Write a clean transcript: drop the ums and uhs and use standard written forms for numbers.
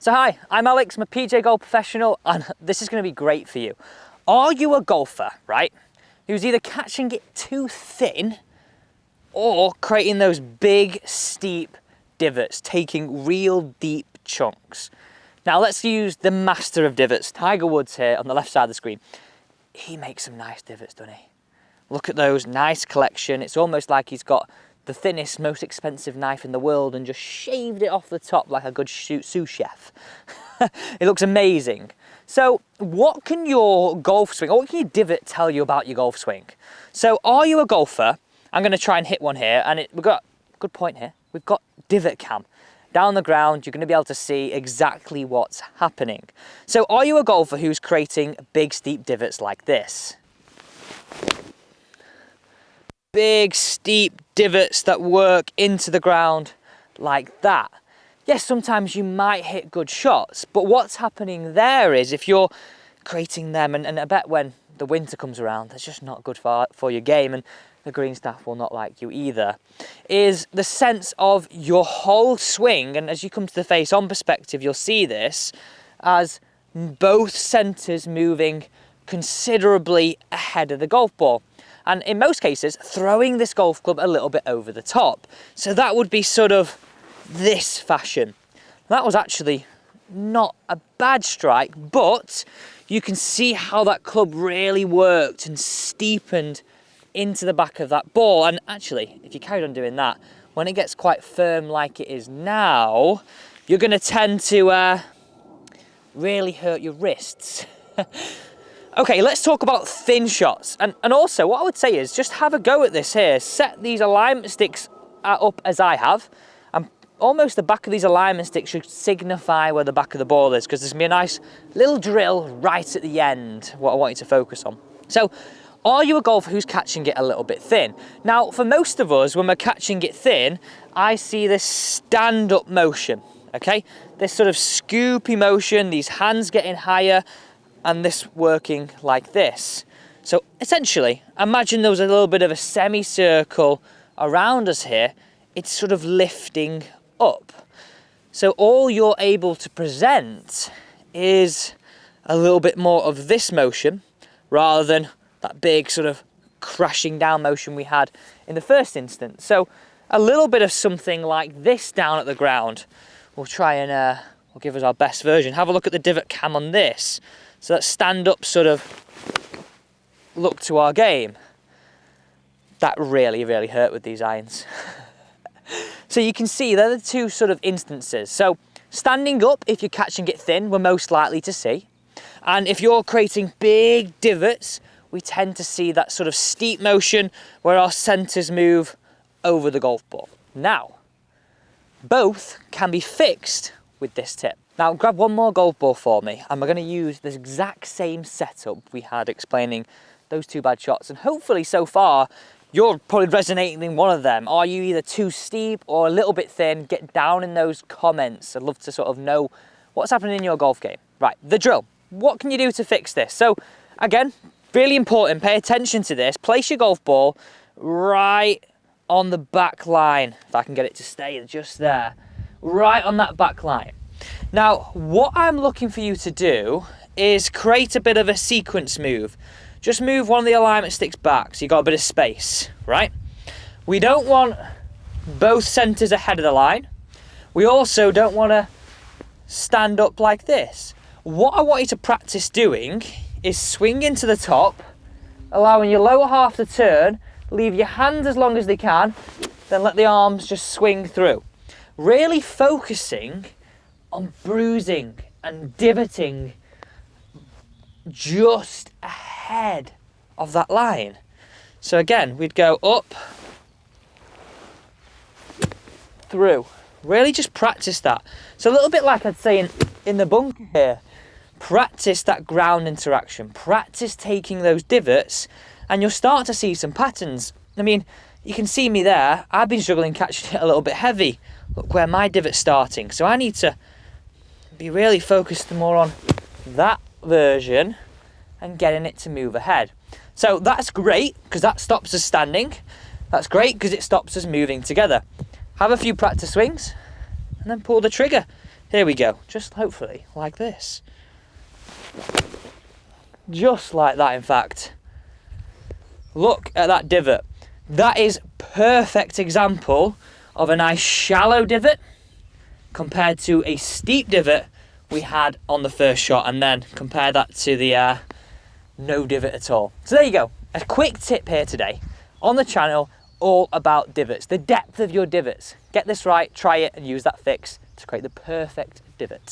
So hi, I'm Alex, I'm a PJ golf professional, and this is going to be great for you. Are you a golfer, right, who's either catching it too thin or creating those big, steep divots, taking real deep chunks? Now let's use the master of divots, Tiger Woods here on the left side of the screen. He makes some nice divots, doesn't he? Look at those, nice collection. It's almost like he's got the thinnest, most expensive knife in the world and just shaved it off the top like a good sous chef. It looks amazing. So what can your golf swing, or what can your divot tell you about your golf swing? So are you a golfer? I'm going to try and hit one here, and we've got, good point here, we've got divot cam. Down the ground, you're going to be able to see exactly what's happening. So are you a golfer who's creating big steep divots like this? Big steep divots that work into the ground like that. Yes, sometimes you might hit good shots, but what's happening there is if you're creating them, and I bet when the winter comes around, that's just not good for your game, and the green staff will not like you either, is the sense of your whole swing, and as you come to the face-on perspective, you'll see this as both centres moving considerably ahead of the golf ball. And in most cases, throwing this golf club a little bit over the top. So that would be sort of this fashion. That was actually not a bad strike, but you can see how that club really worked and steepened into the back of that ball. And actually, if you carried on doing that, when it gets quite firm like it is now, you're going to tend to really hurt your wrists. Okay, let's talk about thin shots. And also, what I would say is just have a go at this here. Set these alignment sticks up as I have. And almost the back of these alignment sticks should signify where the back of the ball is, because there's going to be a nice little drill right at the end, what I want you to focus on. So, are you a golfer who's catching it a little bit thin? Now, for most of us, when we're catching it thin, I see this stand-up motion, okay? This sort of scoopy motion, these hands getting higher, and this working like this. So essentially, imagine there was a little bit of a semicircle around us here. It's sort of lifting up. So all you're able to present is a little bit more of this motion rather than that big sort of crashing down motion we had in the first instance. So a little bit of something like this down at the ground. We'll try and we'll give us our best version. Have a look at the divot cam on this. So that stand-up sort of look to our game. That really, really hurt with these irons. So you can see they're the two sort of instances. So standing up, if you're catching it thin, we're most likely to see. And if you're creating big divots, we tend to see that sort of steep motion where our centres move over the golf ball. Now, both can be fixed with this tip. Now grab one more golf ball for me, and we're going to use this exact same setup we had explaining those two bad shots, and hopefully so far you're probably resonating in one of them. Are you either too steep or a little bit thin? Get down in those comments. I'd love to sort of know what's happening in your golf game. Right, the drill. What can you do to fix this? So again, really important, pay attention to this. Place your golf ball right on the back line, if I can get it to stay just there, right on that back line. Now, what I'm looking for you to do is create a bit of a sequence move. Just move one of the alignment sticks back so you've got a bit of space, right? We don't want both centres ahead of the line. We also don't want to stand up like this. What I want you to practice doing is swing into the top, allowing your lower half to turn, leave your hands as long as they can, then let the arms just swing through. Really focusing on bruising and divoting just ahead of that line. So again, we'd go up, through. Really just practice that. So a little bit like I'd say in the bunker here, practice that ground interaction, practice taking those divots, and you'll start to see some patterns. I mean, you can see me there, I've been struggling catching it a little bit heavy. Look where my divot's starting. So I need to be really focused more on that version and getting it to move ahead. So that's great because that stops us standing. That's great because it stops us moving together. Have a few practice swings and then pull the trigger. Here we go, just hopefully like this. Just like that, in fact. Look at that divot. That is perfect example of a nice shallow divot compared to a steep divot we had on the first shot, and then compare that to the no divot at all. So there you go, a quick tip here today on the channel all about divots, the depth of your divots. Get this right, try it, and use that fix to create the perfect divot.